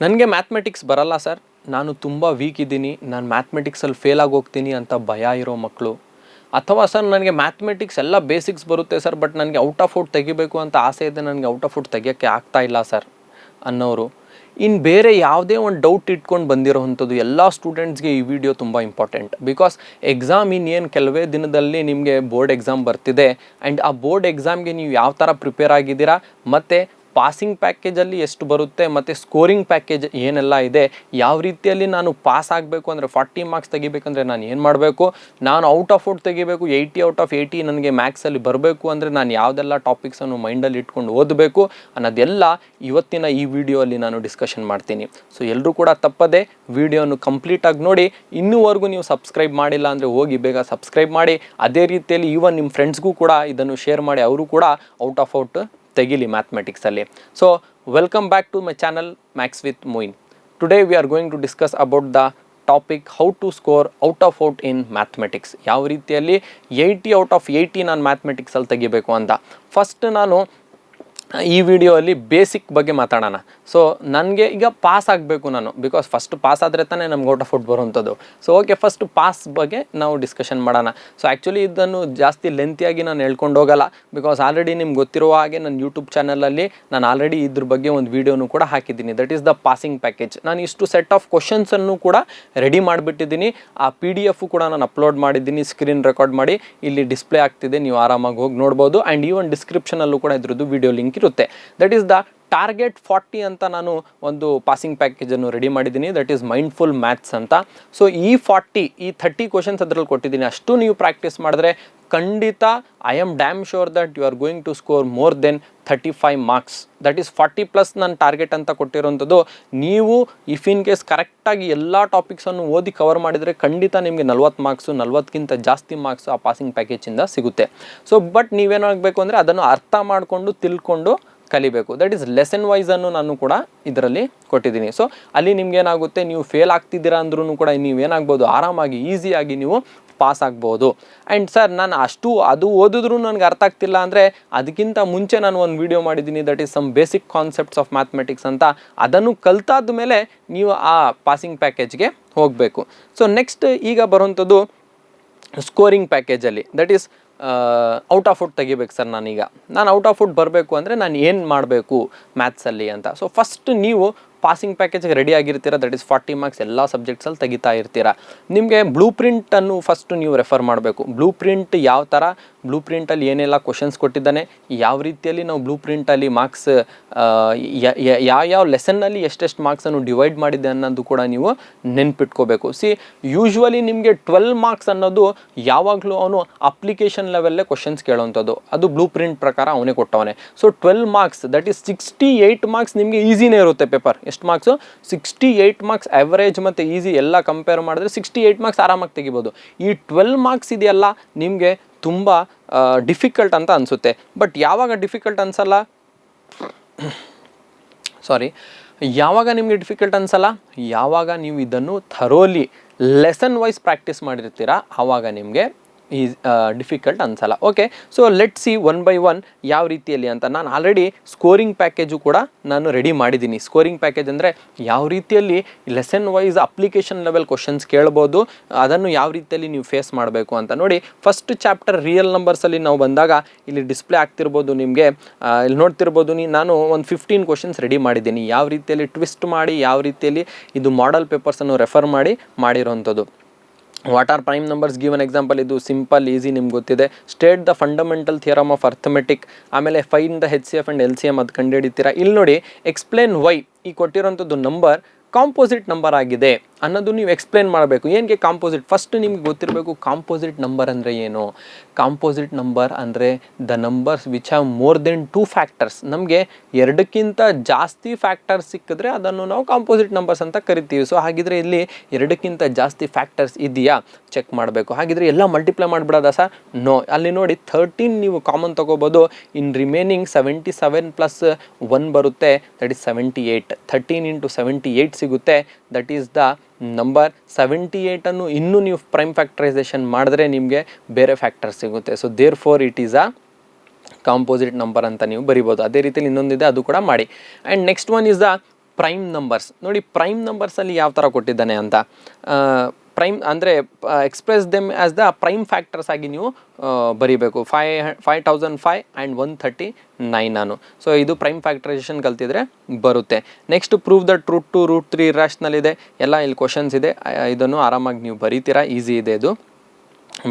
ನನಗೆ ಮ್ಯಾಥಮೆಟಿಕ್ಸ್ ಬರಲ್ಲ ಸರ್, ನಾನು ತುಂಬ ವೀಕ್ ಇದ್ದೀನಿ, ನಾನು ಮ್ಯಾಥಮೆಟಿಕ್ಸಲ್ಲಿ ಫೇಲ್ ಆಗೋಗ್ತೀನಿ ಅಂತ ಭಯ ಇರೋ ಮಕ್ಕಳು, ಅಥವಾ ಸರ್ ನನಗೆ ಮ್ಯಾಥಮೆಟಿಕ್ಸ್ ಎಲ್ಲ ಬೇಸಿಕ್ಸ್ ಬರುತ್ತೆ ಸರ್, ಬಟ್ ನನಗೆ ಔಟ್ ಆಫ್ ಔಟ್ ತೆಗಿಬೇಕು ಅಂತ ಆಸೆ ಇದೆ, ನನಗೆ ಔಟ್ ಆಫ್ ಔಟ್ ತೆಗಿಯೋಕ್ಕೆ ಆಗ್ತಾ ಇಲ್ಲ ಸರ್ ಅನ್ನೋರು, ಇನ್ನು ಬೇರೆ ಯಾವುದೇ ಒಂದು ಡೌಟ್ ಇಟ್ಕೊಂಡು ಬಂದಿರೋವಂಥದ್ದು ಎಲ್ಲ ಸ್ಟೂಡೆಂಟ್ಸ್ಗೆ ಈ ವಿಡಿಯೋ ತುಂಬ ಇಂಪಾರ್ಟೆಂಟ್. ಬಿಕಾಸ್ ಎಕ್ಸಾಮ್ ಇನ್ನೇನು ಕೆಲವೇ ದಿನದಲ್ಲಿ ನಿಮಗೆ ಬೋರ್ಡ್ ಎಕ್ಸಾಮ್ ಬರ್ತಿದೆ. ಆ್ಯಂಡ್ ಆ ಬೋರ್ಡ್ ಎಕ್ಸಾಮ್ಗೆ ನೀವು ಯಾವ ಥರ ಪ್ರಿಪೇರ್ ಆಗಿದ್ದೀರಾ, ಮತ್ತು ಪಾಸಿಂಗ್ ಪ್ಯಾಕೇಜಲ್ಲಿ ಎಷ್ಟು ಬರುತ್ತೆ, ಮತ್ತು ಸ್ಕೋರಿಂಗ್ ಪ್ಯಾಕೇಜ್ ಏನೆಲ್ಲ ಇದೆ, ಯಾವ ರೀತಿಯಲ್ಲಿ ನಾನು ಪಾಸ್ ಆಗಬೇಕು ಅಂದರೆ 40 ಮಾರ್ಕ್ಸ್ ತೆಗಿಬೇಕಂದ್ರೆ ನಾನು ಏನು ಮಾಡಬೇಕು, ನಾನು ಔಟ್ ಆಫ್ ಔಟ್ ತೆಗಿಬೇಕು 80 ಔಟ್ ಆಫ್ 80 ನನಗೆ ಮ್ಯಾಥ್ಸಲ್ಲಿ ಬರಬೇಕು ಅಂದರೆ ನಾನು ಯಾವುದೆಲ್ಲ ಟಾಪಿಕ್ಸನ್ನು ಮೈಂಡಲ್ಲಿ ಇಟ್ಕೊಂಡು ಓದಬೇಕು ಅನ್ನೋದೆಲ್ಲ ಇವತ್ತಿನ ಈ ವಿಡಿಯೋಲ್ಲಿ ನಾನು ಡಿಸ್ಕಷನ್ ಮಾಡ್ತೀನಿ. ಸೊ ಎಲ್ಲರೂ ಕೂಡ ತಪ್ಪದೆ ವಿಡಿಯೋನು ಕಂಪ್ಲೀಟಾಗಿ ನೋಡಿ. ಇನ್ನೂವರೆಗೂ ನೀವು ಸಬ್ಸ್ಕ್ರೈಬ್ ಮಾಡಿಲ್ಲ ಅಂದರೆ ಹೋಗಿ ಬೇಗ ಸಬ್ಸ್ಕ್ರೈಬ್ ಮಾಡಿ. ಅದೇ ರೀತಿಯಲ್ಲಿ ಈವನ್ ನಿಮ್ಮ ಫ್ರೆಂಡ್ಸ್ಗೂ ಕೂಡ ಇದನ್ನು ಶೇರ್ ಮಾಡಿ, ಅವರು ಕೂಡ ಔಟ್ ಆಫ್ ಔಟ್ ತೆಗಿಲಿ ಮ್ಯಾಥಮೆಟಿಕ್ಸಲ್ಲಿ. So welcome back to my channel maths with Moin. Today we are going to discuss about the topic how to score out of out in mathematics. ಯಾವ ರೀತಿಯಲ್ಲಿ 80 ಔಟ್ ಆಫ್ 80 ನಾನು ಮ್ಯಾಥಮೆಟಿಕ್ಸಲ್ಲಿ ತೆಗಿಬೇಕು ಅಂತ. ಫಸ್ಟ್ ನಾನು ಈ ವಿಡಿಯೋಲ್ಲಿ basic ಬಗ್ಗೆ ಮಾತಾಡೋಣ. ಸೊ ನನಗೆ ಈಗ ಪಾಸ್ ಆಗಬೇಕು ನಾನು, ಬಿಕಾಸ್ ಫಸ್ಟ್ ಪಾಸ್ ಆದರೆ ತಾನೇ ನಮ್ಗೆ ಔಟ್ ಆಫ್ ಔಟ್ ಬರುವಂಥದ್ದು. ಸೊ ಓಕೆ, ಫಸ್ಟ್ ಪಾಸ್ ಬಗ್ಗೆ ನಾವು ಡಿಸ್ಕಷನ್ ಮಾಡೋಣ. ಸೊ ಆ್ಯಕ್ಚುಲಿ ಇದನ್ನು ಜಾಸ್ತಿ ಲೆಂತಿಯಾಗಿ ನಾನು ಹೇಳ್ಕೊಂಡು ಹೋಗಲ್ಲ, ಬಿಕಾಸ್ ಆಲ್ರೆಡಿ ನಿಮ್ಗೆ ಗೊತ್ತಿರುವ ಹಾಗೆ ನನ್ನ ಯೂಟ್ಯೂಬ್ ಚಾನಲಲ್ಲಿ ನಾನು ಆಲ್ರೆಡಿ ಇದ್ರ ಬಗ್ಗೆ ಒಂದು ವೀಡಿಯೋನು ಕೂಡ ಹಾಕಿದ್ದೀನಿ. That is the passing package. ನಾನು ಇಷ್ಟು ಸೆಟ್ ಆಫ್ ಕ್ವಶನ್ಸನ್ನು ಕೂಡ ರೆಡಿ ಮಾಡಿಬಿಟ್ಟಿದ್ದೀನಿ. ಆ PDF ಕೂಡ ನಾನು ಅಪ್ಲೋಡ್ ಮಾಡಿದ್ದೀನಿ, ಸ್ಕ್ರೀನ್ ರೆಕಾರ್ಡ್ ಮಾಡಿ ಇಲ್ಲಿ ಡಿಸ್ಪ್ಲೇ ಆಗ್ತಿದೆ, ನೀವು ಆರಾಮಾಗಿ ಹೋಗಿ ನೋಡ್ಬೋದು. ಆ್ಯಂಡ್ ಈವನ್ ಡಿಸ್ಕ್ರಿಪ್ಷನಲ್ಲೂ ಕೂಡ ಇದ್ರದ್ದು ವಿಡಿಯೋ ಲಿಂಕ್ ಇರುತ್ತೆ. ದಟ್ ಈಸ್ ದ ಟಾರ್ಗೆಟ್ 40 ಅಂತ ನಾನು ಒಂದು ಪಾಸಿಂಗ್ ಪ್ಯಾಕೇಜನ್ನು ರೆಡಿ ಮಾಡಿದ್ದೀನಿ. ದಟ್ ಈಸ್ ಮೈಂಡ್ಫುಲ್ ಮ್ಯಾಥ್ಸ್ ಅಂತ. ಸೊ ಈ 30 ಕ್ವಶನ್ಸ್ ಅದರಲ್ಲಿ ಕೊಟ್ಟಿದ್ದೀನಿ. ಅಷ್ಟು ನೀವು ಪ್ರಾಕ್ಟೀಸ್ ಮಾಡಿದ್ರೆ ಖಂಡಿತ I am damn sure that you are going to score more than 35 marks. That is 40+ ನನ್ನ ಟಾರ್ಗೆಟ್ ಅಂತ ಕೊಟ್ಟಿರೋಂಥದ್ದು. ನೀವು ಇಫ್ ಇನ್ ಕೇಸ್ ಕರೆಕ್ಟಾಗಿ ಎಲ್ಲ ಟಾಪಿಕ್ಸನ್ನು ಓದಿ ಕವರ್ ಮಾಡಿದರೆ ಖಂಡಿತ ನಿಮಗೆ 40 ಮಾರ್ಕ್ಸು, 40ಕ್ಕಿಂತ ಜಾಸ್ತಿ ಮಾರ್ಕ್ಸು ಆ ಪಾಸಿಂಗ್ ಪ್ಯಾಕೇಜಿಂದ ಸಿಗುತ್ತೆ. ಸೊ ಬಟ್ ನೀವೇನಾಗಬೇಕು ಅಂದರೆ ಅದನ್ನು ಅರ್ಥ ಮಾಡಿಕೊಂಡು ತಿಳ್ಕೊಂಡು ಕಲಿಬೇಕು. ದಟ್ ಈಸ್ ಲೆಸನ್ ವೈಸನ್ನು ನಾನು ಕೂಡ ಇದರಲ್ಲಿ ಕೊಟ್ಟಿದ್ದೀನಿ. ಸೊ ಅಲ್ಲಿ ನಿಮ್ಗೇನಾಗುತ್ತೆ, ನೀವು ಫೇಲ್ ಆಗ್ತಿದ್ದೀರಾ ಅಂದ್ರೂ ಕೂಡ ನೀವೇನಾಗ್ಬೋದು, ಆರಾಮಾಗಿ ಈಸಿಯಾಗಿ ನೀವು ಪಾಸ್ ಆಗ್ಬೋದು. ಆ್ಯಂಡ್ ಸರ್ ನಾನು ಅದು ಓದಿದ್ರೂ ನನಗೆ ಅರ್ಥ ಆಗ್ತಿಲ್ಲ ಅಂದರೆ ಅದಕ್ಕಿಂತ ಮುಂಚೆ ನಾನು ಒಂದು ವಿಡಿಯೋ ಮಾಡಿದ್ದೀನಿ. That is some basic concepts of mathematics ಅಂತ. ಅದನ್ನು ಕಲ್ತಾದ ಮೇಲೆ ನೀವು ಆ ಪಾಸಿಂಗ್ ಪ್ಯಾಕೇಜ್ಗೆ ಹೋಗಬೇಕು. ಸೊ ನೆಕ್ಸ್ಟ್ ಈಗ ಬರುವಂಥದ್ದು ಸ್ಕೋರಿಂಗ್ ಪ್ಯಾಕೇಜಲ್ಲಿ. That is out of out ತೆಗಿಬೇಕು ಸರ್. ನಾನು ಔಟ್ ಆಫ್ ಔಟ್ ಬರಬೇಕು ಅಂದರೆ ನಾನು ಏನು ಮಾಡಬೇಕು ಮ್ಯಾಥ್ಸಲ್ಲಿ ಅಂತ. ಸೊ ಫಸ್ಟ್ ನೀವು ಪಾಸಿಂಗ್ ಪ್ಯಾಕೇಜ್ಗೆ ರೆಡಿ ಆಗಿರ್ತೀರ. ದಟ್ ಈಸ್ 40 ಮಾರ್ಕ್ಸ್ ಎಲ್ಲ ಸಬ್ಜೆಕ್ಟ್ಸಲ್ಲಿ ತೆಗಿತಾ ಇರ್ತೀರ. ನಿಮಗೆ ಬ್ಲೂ ಪ್ರಿಂಟನ್ನು ಫಸ್ಟು ನೀವು ರೆಫರ್ ಮಾಡಬೇಕು. ಬ್ಲೂ ಪ್ರಿಂಟ್ ಯಾವ ಥರ, ಬ್ಲೂ ಪ್ರಿಂಟಲ್ಲಿ ಏನೆಲ್ಲ ಕ್ವಶನ್ಸ್ ಕೊಟ್ಟಿದ್ದಾನೆ, ಯಾವ ರೀತಿಯಲ್ಲಿ ನಾವು ಬ್ಲೂ ಪ್ರಿಂಟಲ್ಲಿ ಮಾರ್ಕ್ಸ್ ಯಾವ ಲೆಸನ್ನಲ್ಲಿ ಎಷ್ಟೆಷ್ಟು ಮಾರ್ಕ್ಸನ್ನು ಡಿವೈಡ್ ಮಾಡಿದೆ ಅನ್ನೋದು ಕೂಡ ನೀವು ನೆನ್ಪಿಟ್ಕೋಬೇಕು. ಯೂಶ್ವಲಿ ನಿಮಗೆ 12 ಮಾರ್ಕ್ಸ್ ಅನ್ನೋದು ಯಾವಾಗಲೂ ಅವನು ಅಪ್ಲಿಕೇಶನ್ ಲೆವೆಲ್ಲೇ ಕ್ವಶನ್ಸ್ ಕೇಳೋವಂಥದ್ದು. ಅದು ಬ್ಲೂ ಪ್ರಿಂಟ್ ಪ್ರಕಾರ ಅವನೇ ಕೊಟ್ಟವನೇ. So 12 marks that is 68 marks ನಿಮಗೆ ಈಸಿನೇ ಇರುತ್ತೆ ಪೇಪರ್. ಎಷ್ಟು ಮಾರ್ಕ್ಸು? 68 ಮಾರ್ಕ್ಸ್. ಆ್ಯಾವ್ರೇಜ್ ಮತ್ತು ಈಸಿ ಎಲ್ಲ ಕಂಪೇರ್ ಮಾಡಿದ್ರೆ 68 ಮಾರ್ಕ್ಸ್ ಆರಾಮಾಗಿ ತೆಗಿಬೋದು. ಈ 12 ಮಾರ್ಕ್ಸ್ ಇದೆಯಲ್ಲ ನಿಮಗೆ ತುಂಬ ಡಿಫಿಕಲ್ಟ್ ಅಂತ ಅನಿಸುತ್ತೆ. ಬಟ್ ಯಾವಾಗ ಡಿಫಿಕಲ್ಟ್ ಅನಿಸಲ್ಲ, ಯಾವಾಗ ನಿಮಗೆ ಡಿಫಿಕಲ್ಟ್ ಅನಿಸಲ್ಲ, ಯಾವಾಗ ನೀವು ಇದನ್ನು ಥರೋಲಿ ಲೆಸನ್ ವೈಸ್ ಪ್ರಾಕ್ಟೀಸ್ ಮಾಡಿರ್ತೀರ ಆವಾಗ ನಿಮಗೆ ಈ ಡಿಫಿಕಲ್ಟ್ ಅನಿಸಲ್ಲ. Okay, so let see one by one ಯಾವ ರೀತಿಯಲ್ಲಿ ಅಂತ. ನಾನು ಆಲ್ರೆಡಿ ಸ್ಕೋರಿಂಗ್ ಪ್ಯಾಕೇಜು ಕೂಡ ನಾನು ರೆಡಿ ಮಾಡಿದ್ದೀನಿ. ಸ್ಕೋರಿಂಗ್ ಪ್ಯಾಕೇಜ್ ಅಂದರೆ ಯಾವ ರೀತಿಯಲ್ಲಿ lesson wise application level questions ಕೇಳ್ಬೋದು, ಅದನ್ನು ಯಾವ ರೀತಿಯಲ್ಲಿ ನೀವು ಫೇಸ್ ಮಾಡಬೇಕು ಅಂತ ನೋಡಿ. ಫಸ್ಟ್ ಚಾಪ್ಟರ್ ರಿಯಲ್ ನಂಬರ್ಸಲ್ಲಿ ನಾವು ಬಂದಾಗ ಇಲ್ಲಿ ಡಿಸ್ಪ್ಲೇ ಆಗ್ತಿರ್ಬೋದು ನಿಮಗೆ, ಇಲ್ಲಿ ನೋಡ್ತಿರ್ಬೋದು. ನಾನು ಒಂದು 15 ಕ್ವಶನ್ಸ್ ರೆಡಿ ಮಾಡಿದ್ದೀನಿ. ಯಾವ ರೀತಿಯಲ್ಲಿ ಟ್ವಿಸ್ಟ್ ಮಾಡಿ, ಯಾವ ರೀತಿಯಲ್ಲಿ ಇದು ಮಾಡೆಲ್ ಪೇಪರ್ಸನ್ನು ರೆಫರ್ ಮಾಡಿರೋವಂಥದ್ದು. What are prime numbers, given example. ಇದು ಸಿಂಪಲ್ ಈಸಿ, ನಿಮ್ಗೆ ಗೊತ್ತಿದೆ. State the fundamental theorem of arithmetic. ಆಮೇಲೆ find the HCF and LCM ಅದು ಕಂಡುಹಿಡಿತೀರಾ. ಇಲ್ಲಿ ನೋಡಿ, ಎಕ್ಸ್ಪ್ಲೇನ್ ವೈ ಈ ಕೊಟ್ಟಿರೋಂಥದ್ದು ನಂಬರ್ ಕಾಂಪೋಸಿಟ್ ನಂಬರ್ ಆಗಿದೆ ಅನ್ನೋದು ನೀವು ಎಕ್ಸ್ಪ್ಲೇನ್ ಮಾಡಬೇಕು. ಏನಕ್ಕೆ ಕಾಂಪೋಸಿಟ್? ಫಸ್ಟ್ ನಿಮ್ಗೆ ಗೊತ್ತಿರಬೇಕು ಕಾಂಪೋಸಿಟ್ ನಂಬರ್ ಅಂದರೆ ಏನು. ಕಾಂಪೋಸಿಟ್ ನಂಬರ್ ಅಂದರೆ the numbers which have more than 2 factors. ನಮಗೆ 2ಕ್ಕಿಂತ ಜಾಸ್ತಿ ಫ್ಯಾಕ್ಟರ್ಸ್ ಸಿಕ್ಕಿದ್ರೆ ಅದನ್ನು ನಾವು ಕಾಂಪೋಸಿಟ್ ನಂಬರ್ಸ್ ಅಂತ ಕರಿತೀವಿ. ಸೊ ಹಾಗಿದ್ರೆ ಇಲ್ಲಿ 2ಕ್ಕಿಂತ ಜಾಸ್ತಿ ಫ್ಯಾಕ್ಟರ್ಸ್ ಇದೆಯಾ ಚೆಕ್ ಮಾಡಬೇಕು. ಹಾಗಿದ್ರೆ ಎಲ್ಲ ಮಲ್ಟಿಪ್ಲೈ ಮಾಡಿಬಿಡೋದಾ ಸರ್? ನೋ. ಅಲ್ಲಿ ನೋಡಿ 13 ನೀವು ಕಾಮನ್ ತೊಗೋಬೋದು. ಇನ್ ರಿಮೇನಿಂಗ್ 77 + 1 ಬರುತ್ತೆ. That is 78. 13 × 78 ಸಿಗುತ್ತೆ. That is the number. 78ಅನ್ನು ಇನ್ನೂ ನೀವು ಪ್ರೈಮ್ ಫ್ಯಾಕ್ಟರೈಸೇಷನ್ ಮಾಡಿದ್ರೆ ನಿಮಗೆ ಬೇರೆ ಫ್ಯಾಕ್ಟರ್ ಸಿಗುತ್ತೆ. So therefore it is a composite number ಅಂತ ನೀವು ಬರಿಬೋದು. ಅದೇ ರೀತಿಯಲ್ಲಿ ಇನ್ನೊಂದಿದೆ, ಅದು ಕೂಡ ಮಾಡಿ. And next one is the prime numbers ನೋಡಿ, ಪ್ರೈಮ್ ನಂಬರ್ಸಲ್ಲಿ ಯಾವ ಥರ ಕೊಟ್ಟಿದ್ದಾನೆ ಅಂತ. ಪ್ರೈಮ್ ಅಂದರೆ express them as the prime factors ಆಗಿ ನೀವು ಬರೀಬೇಕು. 5005 ಆ್ಯಂಡ್ 139 ನಾನು. ಸೊ ಇದು ಪ್ರೈಮ್ ಫ್ಯಾಕ್ಟರೈಸೇಷನ್ ಕಲ್ತಿದ್ರೆ ಬರುತ್ತೆ. Next prove that root 2 root 3 irrational ಇದೆ, ಎಲ್ಲ ಇಲ್ಲಿ ಕ್ವಶನ್ಸ್ ಇದೆ. ಇದನ್ನು ಆರಾಮಾಗಿ ನೀವು ಬರೀತೀರಾ, ಈಸಿ ಇದೆ ಇದು,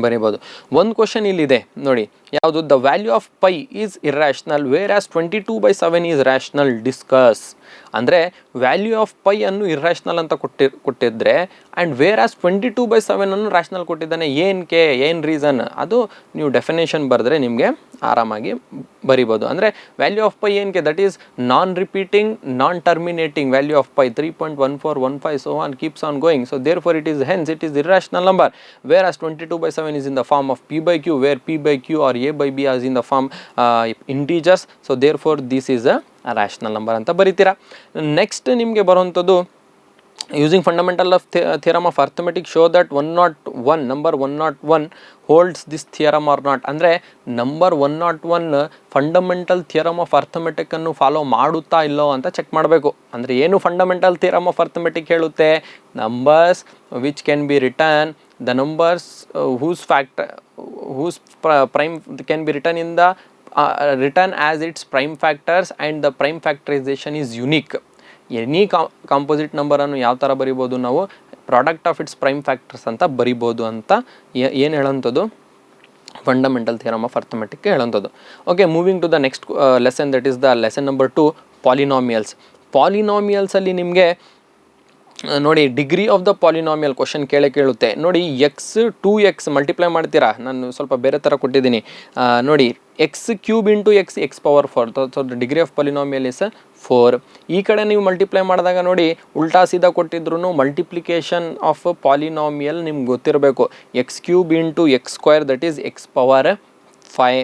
ಬರೀಬೋದು. ಒಂದು ಕ್ವಶನ್ ಇಲ್ಲಿದೆ ನೋಡಿ, ಯಾವುದು? The value of pi is irrational where as 22/7 is rational, discuss. ಅಂದರೆ ವ್ಯಾಲ್ಯೂ ಆಫ್ ಪೈ ಅನ್ನು ಇರ್ರಾಷನಲ್ ಅಂತ ಕೊಟ್ಟಿದ್ರೆ ಆ್ಯಂಡ್ ವೇರ್ ಆಸ್ 22/7 ಅನ್ನು ರ್ಯಾಷನಲ್ ಕೊಟ್ಟಿದ್ದಾನೆ. ಏನಕ್ಕೆ, ಏನು ರೀಸನ್, ಅದು ನೀವು ಡೆಫಿನೇಷನ್ ಬರೆದ್ರೆ ನಿಮಗೆ ಆರಾಮಾಗಿ ಬರಿಬೋದು. ಅಂದರೆ ವ್ಯಾಲ್ಯೂ ಆಫ್ ಪೈ ಏನಕ್ಕೆ, that is non repeating, non terminating value of pi 3.1415 so on keeps on going. So therefore it is, hence it is irrational number, whereas 22/7 is in the form of p by q, where p by q or a by b is in the form integers. So therefore this is a rational number ಅಂತ ಬರೀತೀರಾ. Next ನಿಮಗೆ ಬರುವಂಥದ್ದು, using fundamental of theorem of arithmetic show that 101 number 101 holds this theorem or not. ಅಂದರೆ number 101 fundamental theorem of arithmetic ಅನ್ನು follow ಮಾಡುತ್ತಾ ಇಲ್ಲೋ ಅಂತ check ಮಾಡಬೇಕು. ಅಂದರೆ ಏನು ಫಂಡಮೆಂಟಲ್ ಥಿಯರಮ್ ಆಫ್ ಅರ್ಥಮೆಟಿಕ್ ಹೇಳುತ್ತೆ? Numbers which can be return, the numbers whose prime can be written in the written as its prime factors and the prime factorization is unique. Any composite ನಂಬರನ್ನು ಯಾವ ಥರ ಬರಿಬೋದು ನಾವು? Product of its prime factors ಅಂತ ಬರಿಬೋದು ಅಂತ ಏನು ಹೇಳೋಂಥದ್ದು? ಫಂಡಮೆಂಟಲ್ ಥಿಯರಮ್ ಆಫ್ ಅರ್ಥಮೆಟಿಕ್ ಹೇಳೋಂಥದ್ದು. Okay, moving to the next lesson, that is the lesson number 2, polynomials. ಪಾಲಿನಾಮಿಯಲ್ಸಲ್ಲಿ ನಿಮಗೆ ನೋಡಿ, degree of the polynomial question ಕೇಳುತ್ತೆ ನೋಡಿ. ಎಕ್ಸ್ 2x ಮಲ್ಟಿಪ್ಲೈ ಮಾಡ್ತೀರಾ, ನಾನು ಸ್ವಲ್ಪ ಬೇರೆ ಥರ ಕೊಟ್ಟಿದ್ದೀನಿ ನೋಡಿ. X cube into X power 4, so the degree of polynomial is 4. ಈ ಕಡೆ ನೀವು ಮಲ್ಟಿಪ್ಲೈ ಮಾಡಿದಾಗ ನೋಡಿ, ಉಲ್ಟಾ ಸೀದಾ ಕೊಟ್ಟಿದ್ರು ಮಲ್ಟಿಪ್ಲಿಕೇಶನ್ ಆಫ್ ಪಾಲಿನಾಮಿಯಲ್ ನಿಮ್ಗೆ ಗೊತ್ತಿರಬೇಕು. X cube into x square, that is x power 5,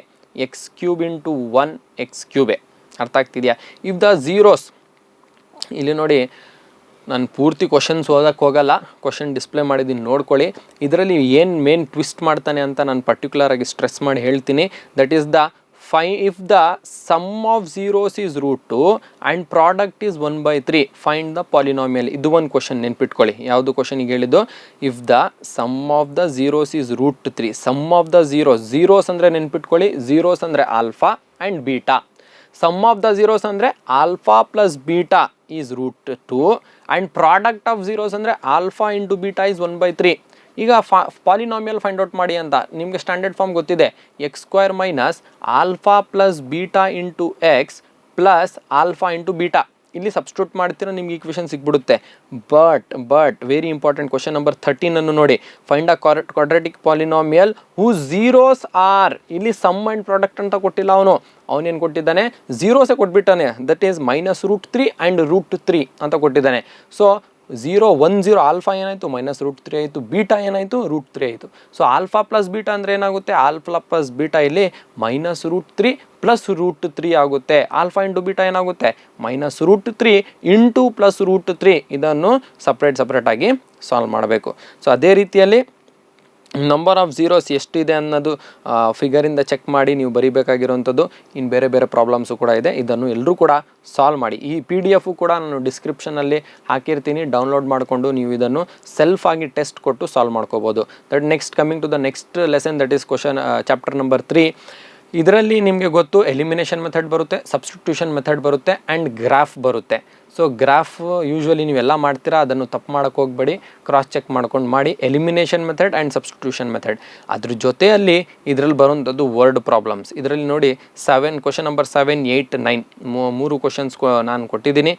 x cube into 1 x ಕ್ಯೂಬೇ. ಅರ್ಥ ಆಗ್ತಿದೆಯಾ? ಇಫ್ ದ ಝೀರೋಸ್, ಇಲ್ಲಿ ನೋಡಿ, ನಾನು ಪೂರ್ತಿ ಕ್ವಶನ್ಸ್ ಓದಕ್ಕೆ ಹೋಗಲ್ಲ, ಕ್ವಶನ್ ಡಿಸ್ಪ್ಲೇ ಮಾಡಿದ್ದೀನಿ ನೋಡ್ಕೊಳ್ಳಿ. ಇದರಲ್ಲಿ ಏನು ಮೇನ್ ಟ್ವಿಸ್ಟ್ ಮಾಡ್ತಾನೆ ಅಂತ ನಾನು ಪರ್ಟಿಕ್ಯುಲರ್ ಆಗಿ ಸ್ಟ್ರೆಸ್ ಮಾಡಿ ಹೇಳ್ತೀನಿ. That is the if the sum of zeros is root 2 and product is 1/3 find the polynomial. ಇದು ಒಂದು ಕ್ವಶನ್ ನೆನ್ಪಿಟ್ಕೊಳ್ಳಿ. ಯಾವುದು ಕ್ವಶನಿಗೆ ಹೇಳಿದ್ದು? If the sum of the zeros is root 3, sum of the zeros ಅಂದರೆ ನೆನ್ಪಿಟ್ಕೊಳ್ಳಿ, ಝೀರೋಸ್ ಅಂದರೆ alpha and beta. Sum of the zeros ಅಂದರೆ alpha plus beta is root 2 and product of zeros ಅಂದರೆ ಆಲ್ಫಾ ಇಂಟು ಬೀಟಾ ಈಸ್ 1/3. ಈಗ polynomial find out ಮಾಡಿ ಅಂತ ನಿಮಗೆ standard form ಗೊತ್ತಿದೆ. X square minus alpha plus beta into x plus alpha into beta. ಇಲ್ಲಿ substitute ಮಾಡ್ತೀರಾ, ನಿಮ್ಗೆ equation ಸಿಕ್ಬಿಡುತ್ತೆ. But very important question number 13 ಅನ್ನು ನೋಡಿ. Find a quadratic polynomial who zeros are, ಇಲ್ಲಿ ಸಮ್ ಆ್ಯಂಡ್ ಪ್ರಾಡಕ್ಟ್ ಅಂತ ಕೊಟ್ಟಿಲ್ಲ ಅವನೇನು ಕೊಟ್ಟಿದ್ದಾನೆ? ಝೀರೋಸೇ ಕೊಟ್ಬಿಟ್ಟಾನೆ. ದಟ್ ಈಸ್ -√3 ಆ್ಯಂಡ್ √3 ಅಂತ ಕೊಟ್ಟಿದ್ದಾನೆ. ಸೊ 0 1 0 ಆಲ್ಫಾ ಏನಾಯಿತು? -√3 ಆಯಿತು. ಬೀಟಾ ಏನಾಯಿತು? √3 ಆಯಿತು. ಸೊ ಆಲ್ಫಾ ಪ್ಲಸ್ ಬೀಟಾ ಅಂದರೆ ಏನಾಗುತ್ತೆ? ಆಲ್ಫಾ ಪ್ಲಸ್ ಬೀಟಾ ಇಲ್ಲಿ -√3 ಪ್ಲಸ್ √3 ಆಗುತ್ತೆ. ಆಲ್ಫಾ ಇಂಟು ಬೀಟಾ ಏನಾಗುತ್ತೆ? -√3 ಇಂಟು ಪ್ಲಸ್ √3. ಇದನ್ನು ಸಪ್ರೇಟಾಗಿ ಸಾಲ್ವ್ ಮಾಡಬೇಕು. ಸೊ ಅದೇ ರೀತಿಯಲ್ಲಿ ನಂಬರ್ ಆಫ್ ಝೀರೋಸ್ ಎಷ್ಟಿದೆ ಅನ್ನೋದು ಫಿಗರಿಂದ ಚೆಕ್ ಮಾಡಿ ನೀವು ಬರೀಬೇಕಾಗಿರೋವಂಥದ್ದು. ಇನ್ನು ಬೇರೆ ಬೇರೆ ಪ್ರಾಬ್ಲಮ್ಸು ಕೂಡ ಇದೆ, ಇದನ್ನು ಎಲ್ಲರೂ ಕೂಡ ಸಾಲ್ವ್ ಮಾಡಿ. ಈ PDF ಕೂಡ ನಾನು ಡಿಸ್ಕ್ರಿಪ್ಷನಲ್ಲಿ ಹಾಕಿರ್ತೀನಿ, ಡೌನ್ಲೋಡ್ ಮಾಡಿಕೊಂಡು ನೀವು ಇದನ್ನು ಸೆಲ್ಫ್ ಆಗಿ ಟೆಸ್ಟ್ ಕೊಟ್ಟು ಸಾಲ್ವ್ ಮಾಡ್ಕೋಬೋದು. That next coming to the next lesson, that is question chapter number 3. ಇದರಲ್ಲಿ ನಿಮಗೆ ಗೊತ್ತು, ಎಲಿಮಿನೇಷನ್ ಮೆಥಡ್ ಬರುತ್ತೆ, ಸಬ್ಸ್ಟಿಟ್ಯೂಷನ್ ಮೆಥಡ್ ಬರುತ್ತೆ ಆ್ಯಂಡ್ ಗ್ರಾಫ್ ಬರುತ್ತೆ. ಸೊ ಗ್ರಾಫ್ ಯೂಶ್ವಲಿ ನೀವೆಲ್ಲ ಮಾಡ್ತೀರಾ, ಅದನ್ನು ತಪ್ಪು ಮಾಡೋಕ್ಕೆ ಹೋಗಬೇಡಿ, ಕ್ರಾಸ್ ಚೆಕ್ ಮಾಡ್ಕೊಂಡು ಮಾಡಿ. Elimination method and substitution method. ಅದ್ರ ಜೊತೆಯಲ್ಲಿ ಇದರಲ್ಲಿ ಬರುವಂಥದ್ದು ವರ್ಡ್ ಪ್ರಾಬ್ಲಮ್ಸ್. ಇದರಲ್ಲಿ ನೋಡಿ ಕ್ವಶನ್ ನಂಬರ್ 7, 8, 9 3 ಕ್ವಶನ್ಸ್ ನಾನು ಕೊಟ್ಟಿದ್ದೀನಿ.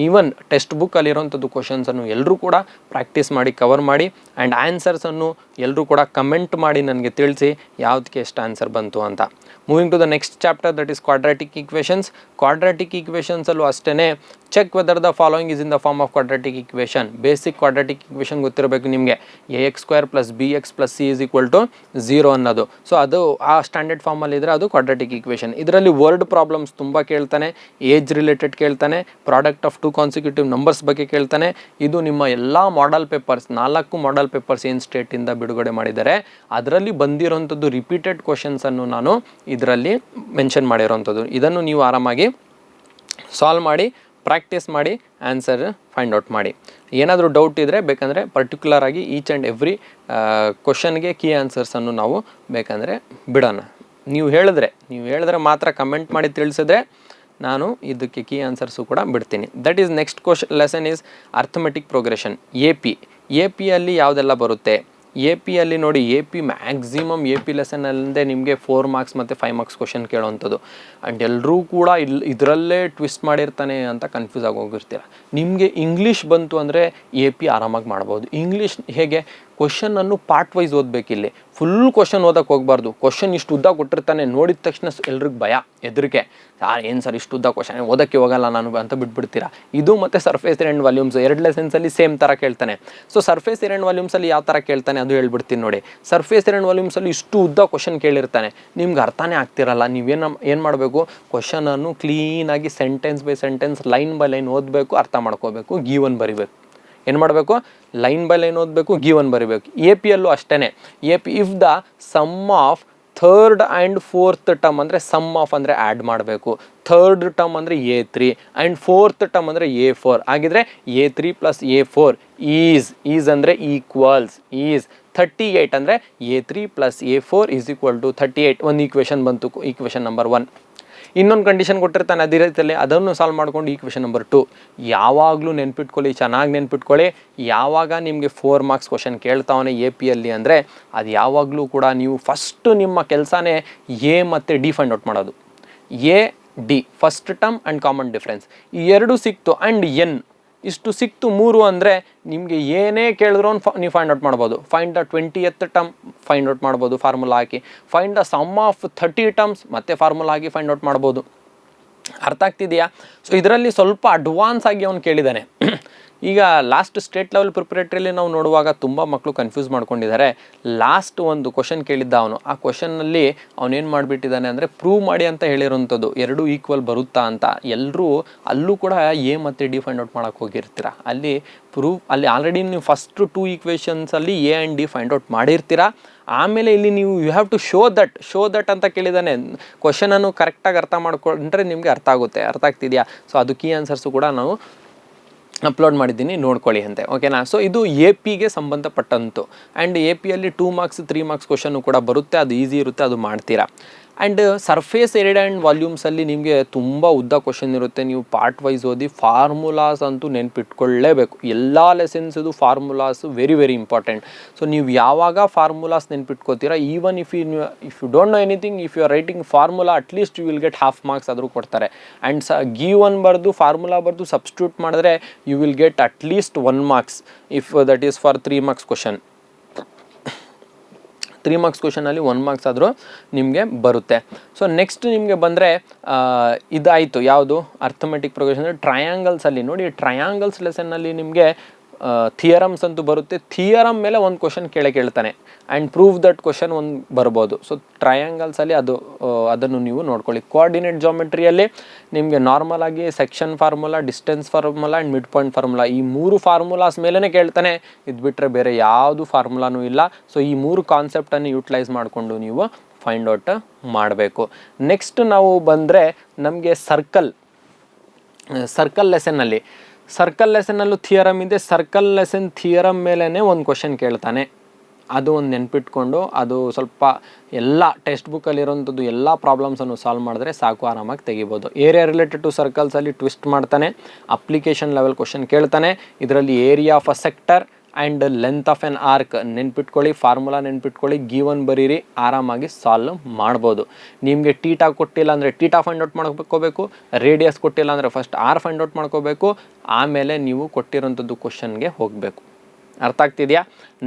ಈವನ್ ಟೆಕ್ಸ್ಟ್ ಬುಕ್ಕಲ್ಲಿರೋಂಥದ್ದು ಕ್ವಶನ್ಸನ್ನು ಎಲ್ಲರೂ ಕೂಡ ಪ್ರಾಕ್ಟೀಸ್ ಮಾಡಿ, ಕವರ್ ಮಾಡಿ ಆ್ಯಂಡ್ ಆನ್ಸರ್ಸನ್ನು ಎಲ್ಲರೂ ಕೂಡ ಕಮೆಂಟ್ ಮಾಡಿ ನನಗೆ ತಿಳಿಸಿ ಯಾವುದಕ್ಕೆ ಎಷ್ಟು ಆನ್ಸರ್ ಬಂತು ಅಂತ. Moving to the next chapter, that is quadratic equations. Quadratic ಈಕ್ವೇಷನ್ಸಲ್ಲೂ ಅಷ್ಟೇ check whether the following is in the form of quadratic equation. Basic quadratic equation ಗೊತ್ತಿರಬೇಕು ನಿಮಗೆ. ax² + bx + c = 0 ಅನ್ನೋದು. ಸೊ ಅದು ಆ ಸ್ಟ್ಯಾಂಡರ್ಡ್ ಫಾರ್ಮಲ್ಲಿ ಇದ್ದರೆ ಅದು ಕ್ವಾಡ್ರಾಟಿಕ್ ಈಕ್ವೇಷನ್. ಇದರಲ್ಲಿ ವರ್ಡ್ ಪ್ರಾಬ್ಲಮ್ಸ್ ತುಂಬ ಕೇಳ್ತಾನೆ, ಏಜ್ ರಿಲೇಟೆಡ್ ಕೇಳ್ತಾನೆ, ಪ್ರಾಡಕ್ಟ್ ಆಫ್ 2 ಕಾನ್ಸಿಕ್ಯೂಟಿವ್ ನಂಬರ್ಸ್ ಬಗ್ಗೆ ಕೇಳ್ತಾನೆ. ಇದು ನಿಮ್ಮ ಎಲ್ಲ ಮಾಡೆಲ್ ಪೇಪರ್ಸ್, 4 ಮಾಡೆಲ್ ಪೇಪರ್ಸ್ ಏನು ಸ್ಟೇಟಿಂದ ಬಿಡುಗಡೆ ಮಾಡಿದ್ದಾರೆ ಅದರಲ್ಲಿ ಬಂದಿರೋಂಥದ್ದು ರಿಪೀಟೆಡ್ ಕ್ವಶನ್ಸನ್ನು ನಾನು ಇದರಲ್ಲಿ ಮೆನ್ಷನ್ ಮಾಡಿರೋಂಥದ್ದು. ಇದನ್ನು ನೀವು ಆರಾಮಾಗಿ ಸಾಲ್ವ್ ಮಾಡಿ ಪ್ರಾಕ್ಟೀಸ್ ಮಾಡಿ ಆನ್ಸರ್ ಫೈಂಡ್ ಔಟ್ ಮಾಡಿ. ಏನಾದರೂ ಡೌಟ್ ಇದ್ದರೆ ಬೇಕಂದರೆ ಪರ್ಟಿಕ್ಯುಲರ್ ಆಗಿ ಈಚ್ ಆ್ಯಂಡ್ ಎವ್ರಿ ಕ್ವಶನ್ಗೆ ಕೀ ಆನ್ಸರ್ಸನ್ನು ನಾವು ಬೇಕಂದರೆ ಬಿಡೋಣ. ನೀವು ಹೇಳಿದ್ರೆ ಮಾತ್ರ ಕಮೆಂಟ್ ಮಾಡಿ ತಿಳಿಸಿದ್ರೆ ನಾನು ಇದಕ್ಕೆ ಕೀ ಆನ್ಸರ್ಸು ಕೂಡ ಬಿಡ್ತೀನಿ. That is next lesson is arithmetic progression. A ಪಿಯಲ್ಲಿ ಯಾವುದೆಲ್ಲ ಬರುತ್ತೆ? ಎ ಪಿಯಲ್ಲಿ ನೋಡಿ, A P maximum A P ಲೆಸನಲ್ಲೇ ನಿಮಗೆ 4 ಮಾರ್ಕ್ಸ್ ಮತ್ತು 5 ಮಾರ್ಕ್ಸ್ ಕ್ವಶನ್ ಕೇಳೋವಂಥದ್ದು. ಆ್ಯಂಡ್ ಎಲ್ಲರೂ ಕೂಡ ಇದರಲ್ಲೇ ಟ್ವಿಸ್ಟ್ ಮಾಡಿರ್ತಾನೆ ಅಂತ ಕನ್ಫ್ಯೂಸ್ ಆಗಿ ಹೋಗಿರ್ತೀರ. ನಿಮಗೆ ಇಂಗ್ಲೀಷ್ ಬಂತು ಅಂದರೆ ಎ ಪಿ ಆರಾಮಾಗಿ ಮಾಡ್ಬೋದು. ಇಂಗ್ಲೀಷ್ ಹೇಗೆ, ಕ್ವಶನನ್ನು ಪಾರ್ಟ್ ವೈಸ್ ಓದಬೇಕಿಲ್ಲಿ. ಫುಲ್ ಕ್ವಶನ್ ಓದಕ್ಕೆ ಹೋಗಬಾರ್ದು. ಕ್ವಶನ್ ಇಷ್ಟು ಉದ್ದ ಕೊಟ್ಟಿರ್ತಾನೆ, ನೋಡಿದ ತಕ್ಷಣ ಎಲ್ರಿಗೂ ಭಯ, ಹೆದರಿಕೆ, ಏನು ಸರ್ ಇಷ್ಟು ಉದ್ದ ಕ್ವಶನ್ ಓದೋಕ್ಕೆ ಹೋಗಲ್ಲ ನಾನು ಅಂತ ಬಿಟ್ಬಿಡ್ತೀರಾ. ಇದು ಮತ್ತು ಸರ್ಫೇಸ್ ಏರ್ ಆ್ಯಂಡ್ ವಾಲ್ಯೂಮ್ಸ್ 2 ಲೆಸನ್ಸಲ್ಲಿ ಸೇಮ್ ಥರ ಕೇಳ್ತಾನೆ. ಸೊ ಸರ್ಫೇಸ್ ಏರ್ ಆ್ಯಂಡ್ ವಾಲ್ಯೂಮ್ಸಲ್ಲಿ ಯಾವ ಥರ ಕೇಳ್ತಾನೆ ಅದು ಹೇಳ್ಬಿಡ್ತೀನಿ ನೋಡಿ. ಸರ್ಫೇಸ್ ಏರ್ ಆ್ಯಂಡ್ ವಾಲ್ಯೂಮ್ಸಲ್ಲಿ ಇಷ್ಟು ಉದ್ದ ಕ್ವಶನ್ ಕೇಳಿರ್ತಾನೆ, ನಿಮ್ಗೆ ಅರ್ಥನೇ ಆಗ್ತಿರಲ್ಲ. ಏನು ಮಾಡಬೇಕು, ಕ್ವಶನನ್ನು ಕ್ಲೀನಾಗಿ sentence by sentence, line by line ಓದಬೇಕು, ಅರ್ಥ ಮಾಡ್ಕೋಬೇಕು, ಗೀವನ್ ಬರಿಬೇಕು. ಏನು ಮಾಡಬೇಕು, ಲೈನ್ ಬೈ ಲೈನ್ ಓದಬೇಕು, ಗೀವನ್ ಬರಿಬೇಕು. ಎ ಪಿಯಲ್ಲೂ ಅಷ್ಟೇ. A P if the sum of third and fourth term ಅಂದರೆ ಸಮ್ ಆಫ್ ಅಂದರೆ ಆ್ಯಡ್ ಮಾಡಬೇಕು. ಥರ್ಡ್ ಟರ್ಮ್ ಅಂದರೆ A3 ಆ್ಯಂಡ್ ಫೋರ್ತ್ ಟರ್ಮ್ ಅಂದರೆ A4 ಆಗಿದ್ರೆ A3 + A4 ಈಸ್ ಅಂದರೆ ಈಕ್ವಲ್ಸ್ ಈಸ್ 38 ಅಂದರೆ A3 + A4 = 38. ಒಂದು ಈಕ್ವೇಷನ್ ಬಂತು, ಈಕ್ವೇಷನ್ ನಂಬರ್ 1. ಇನ್ನೊಂದು ಕಂಡೀಷನ್ ಕೊಟ್ಟಿರ್ತಾನೆ ಅದೇ ರೀತಿಯಲ್ಲಿ, ಅದನ್ನು ಸಾಲ್ವ್ ಮಾಡ್ಕೊಂಡು ಈಕ್ವೇಷನ್ ನಂಬರ್ 2. ಯಾವಾಗಲೂ ನೆನ್ಪಿಟ್ಕೊಳ್ಳಿ, ಚೆನ್ನಾಗಿ ನೆನ್ಪಿಟ್ಕೊಳ್ಳಿ. ಯಾವಾಗ ನಿಮಗೆ 4 ಮಾರ್ಕ್ಸ್ ಕ್ವಶನ್ ಕೇಳ್ತಾವನೆ ಎ ಪಿಯಲ್ಲಿ ಅಂದರೆ ಅದು ಯಾವಾಗಲೂ ಕೂಡ ನೀವು ಫಸ್ಟು ನಿಮ್ಮ ಕೆಲಸನೇ ಎ ಮತ್ತು ಡಿ ಫೈಂಡ್ ಔಟ್ ಮಾಡೋದು. A D first term and common difference, ಈ 2 ಸಿಕ್ತು. ಆ್ಯಂಡ್ ಎನ್ ಇಷ್ಟು ಸಿಕ್ತು 3 ಅಂದರೆ ನಿಮಗೆ ಏನೇ ಕೇಳಿದ್ರು ನೀವು ಫೈಂಡ್ ಔಟ್ ಮಾಡ್ಬೋದು. Find the 20th term find out ಮಾಡ್ಬೋದು ಫಾರ್ಮುಲಾ ಹಾಕಿ. Find the sum of 30 terms ಮತ್ತೆ ಫಾರ್ಮುಲಾ ಹಾಕಿ ಫೈಂಡ್ ಔಟ್ ಮಾಡ್ಬೋದು. ಅರ್ಥ ಆಗ್ತಿದೆಯಾ? ಸೊ ಇದರಲ್ಲಿ ಸ್ವಲ್ಪ ಅಡ್ವಾನ್ಸ್ ಆಗಿ ಅವನು ಕೇಳಿದ್ದಾನೆ. ಈಗ ಲಾಸ್ಟ್ ಸ್ಟೇಟ್ ಲೆವೆಲ್ ಪ್ರಿಪರೇಟ್ರಿಯಲ್ಲಿ ನಾವು ನೋಡುವಾಗ ತುಂಬ ಮಕ್ಕಳು ಕನ್ಫ್ಯೂಸ್ ಮಾಡ್ಕೊಂಡಿದ್ದಾರೆ. ಲಾಸ್ಟ್ ಒಂದು ಕ್ವಶನ್ ಕೇಳಿದ್ದ ಅವನು, ಆ ಕ್ವಶನ್ನಲ್ಲಿ ಅವನೇನು ಮಾಡಿಬಿಟ್ಟಿದ್ದಾನೆ ಅಂದರೆ ಪ್ರೂವ್ ಮಾಡಿ ಅಂತ ಹೇಳಿರೋಂಥದ್ದು 2 ಈಕ್ವಲ್ ಬರುತ್ತಾ ಅಂತ. ಎಲ್ಲರೂ ಅಲ್ಲೂ ಕೂಡ ಎ ಮತ್ತು ಡಿ ಫೈಂಡ್ ಔಟ್ ಮಾಡೋಕ್ಕೆ ಹೋಗಿರ್ತೀರ. ಅಲ್ಲಿ ಅಲ್ಲಿ ಆಲ್ರೆಡಿ ನೀವು ಫಸ್ಟ್ 2 ಈಕ್ವೇಷನ್ಸಲ್ಲಿ A and D find out ಮಾಡಿರ್ತೀರ. ಆಮೇಲೆ ಇಲ್ಲಿ ನೀವು you have to show that ಅಂತ ಕೇಳಿದ್ದಾನೆ. ಕ್ವಶನನ್ನು ಕರೆಕ್ಟಾಗಿ ಅರ್ಥ ಮಾಡ್ಕೊಂಡ್ರೆ ನಿಮಗೆ ಅರ್ಥ ಆಗುತ್ತೆ. ಅರ್ಥ ಆಗ್ತಿದೆಯಾ? ಸೊ ಅದು ಕೀ ಆನ್ಸರ್ಸು ಕೂಡ ನಾವು ಅಪ್ಲೋಡ್ ಮಾಡಿದ್ದೀನಿ, ನೋಡ್ಕೊಳ್ಳಿ ಅಂತೆ. ಓಕೆನಾ? ಸೊ ಇದು ಎ ಪಿಗೆ ಸಂಬಂಧಪಟ್ಟಂತು. ಆ್ಯಂಡ್ ಎ ಪಿಯಲ್ಲಿ 2 ಮಾರ್ಕ್ಸ್ 3 ಮಾರ್ಕ್ಸ್ ಕ್ವಶನ್ನು ಕೂಡ ಬರುತ್ತೆ, ಅದು ಈಸಿ ಇರುತ್ತೆ, ಅದು ಮಾಡ್ತೀರಾ. ಆ್ಯಂಡ್ ಸರ್ಫೇಸ್ ಏರಿಯಾ ಆ್ಯಂಡ್ ವಾಲ್ಯೂಮ್ಸಲ್ಲಿ ನಿಮಗೆ ತುಂಬ ಉದ್ದ ಕ್ವಶನ್ ಇರುತ್ತೆ. ನೀವು ಪಾರ್ಟ್ ವೈಸ್ ಓದಿ. ಫಾರ್ಮುಲಾಸ್ ಅಂತೂ ನೆನ್ಪಿಟ್ಕೊಳ್ಳೇಬೇಕು. ಎಲ್ಲ ಲೆಸನ್ಸದು formulas very very important. So ನೀವು ಯಾವಾಗ ಫಾರ್ಮುಲಾಸ್ ನೆನ್ಪಿಟ್ಕೋತೀರಾ, even if you don't know anything, if you are writing formula at least you will get half marks ಆದರೂ ಕೊಡ್ತಾರೆ. ಆ್ಯಂಡ್ ಗೀವನ್ ಬರೆದು ಫಾರ್ಮುಲಾ ಬರೆದು ಸಬ್ಸ್ಟಿಟ್ಯೂಟ್ ಮಾಡಿದ್ರೆ you will get at least 1 marks if that is for 3 marks question. 3 marks ಕ್ವಶನಲ್ಲಿ 1 marks ಆದರೂ ನಿಮಗೆ ಬರುತ್ತೆ. So next ನಿಮಗೆ ಬಂದರೆ ಇದಾಯಿತು ಯಾವುದು, ಅರ್ಥಮೆಟಿಕ್ ಪ್ರೋಗ್ರೆಷನ್. ಟ್ರಯಾಂಗಲ್ಸಲ್ಲಿ ನೋಡಿ, ಟ್ರಯಾಂಗಲ್ಸ್ ಲೆಸನ್ನಲ್ಲಿ ನಿಮಗೆ ಥಿಯರಮ್ಸ್ ಅಂತೂ ಬರುತ್ತೆ. ಥಿಯರಮ್ ಮೇಲೆ ಒಂದು ಕ್ವಶನ್ ಕೇಳ್ತಾನೆ ಆ್ಯಂಡ್ ಪ್ರೂವ್ ದಟ್ ಕ್ವಶನ್ ಒಂದು ಬರ್ಬೋದು. ಸೊ ಟ್ರಯಾಂಗಲ್ಸಲ್ಲಿ ಅದನ್ನು ನೀವು ನೋಡ್ಕೊಳ್ಳಿ. ಕೋಆರ್ಡಿನೇಟ್ ಜಾಮೆಟ್ರಿಯಲ್ಲಿ ನಿಮಗೆ ನಾರ್ಮಲ್ ಆಗಿ section formula, distance formula and mid point formula, ಈ 3 ಫಾರ್ಮುಲಾಸ್ ಮೇಲೇ ಕೇಳ್ತಾನೆ. ಇದು ಬಿಟ್ಟರೆ ಬೇರೆ ಯಾವುದು ಫಾರ್ಮುಲಾನೂ ಇಲ್ಲ. ಸೊ ಈ 3 ಕಾನ್ಸೆಪ್ಟನ್ನು ಯೂಟಿಲೈಸ್ ಮಾಡಿಕೊಂಡು ನೀವು ಫೈಂಡ್ ಔಟ್ ಮಾಡಬೇಕು. ನೆಕ್ಸ್ಟ್ ನಾವು ಬಂದರೆ ನಮಗೆ ಸರ್ಕಲ್ ಲೆಸನ್ನಲ್ಲೂ ಥಿಯರಮ್ ಇದೆ. ಸರ್ಕಲ್ ಲೆಸನ್ ಥಿಯರಮ್ ಮೇಲೇ ಒಂದು ಕ್ವಶನ್ ಕೇಳ್ತಾನೆ. ಅದು ಒಂದು ನೆನ್ಪಿಟ್ಕೊಂಡು ಅದು ಸ್ವಲ್ಪ ಎಲ್ಲ ಟೆಕ್ಸ್ಟ್ ಬುಕ್ಕಲ್ಲಿರೋಂಥದ್ದು ಎಲ್ಲ ಪ್ರಾಬ್ಲಮ್ಸನ್ನು ಸಾಲ್ವ್ ಮಾಡಿದ್ರೆ ಸಾಕು, ಆರಾಮಾಗಿ ತೆಗಿಬೋದು. ಏರಿಯಾ ರಿಲೇಟೆಡ್ ಟು ಸರ್ಕಲ್ಸಲ್ಲಿ ಟ್ವಿಸ್ಟ್ ಮಾಡ್ತಾನೆ. ಅಪ್ಲಿಕೇಶನ್ ಲೆವೆಲ್ ಕ್ವಶನ್ ಕೇಳ್ತಾನೆ. ಇದರಲ್ಲಿ area of a sector and length of N arc ನೆನ್ಪಿಟ್ಕೊಳ್ಳಿ, ಫಾರ್ಮುಲಾ ನೆನ್ಪಿಟ್ಕೊಳ್ಳಿ, ಗೀವನ್ ಬರೀರಿ, ಆರಾಮಾಗಿ ಸಾಲ್ವ್ ಮಾಡ್ಬೋದು. ನಿಮಗೆ ಟೀಟಾ ಕೊಟ್ಟಿಲ್ಲ ಅಂದರೆ ಟೀಟಾ ಫೈಂಡ್ ಔಟ್ ಮಾಡ್ಕೋಬೇಕು. ರೇಡಿಯಸ್ ಕೊಟ್ಟಿಲ್ಲ ಅಂದರೆ ಫಸ್ಟ್ ಆರ್ ಫೈಂಡ್ ಔಟ್ ಮಾಡ್ಕೋಬೇಕು. ಆಮೇಲೆ ನೀವು ಕೊಟ್ಟಿರೋಂಥದ್ದು ಕ್ವಶನ್ಗೆ ಹೋಗಬೇಕು. ಅರ್ಥ ಆಗ್ತಿದೆಯಾ?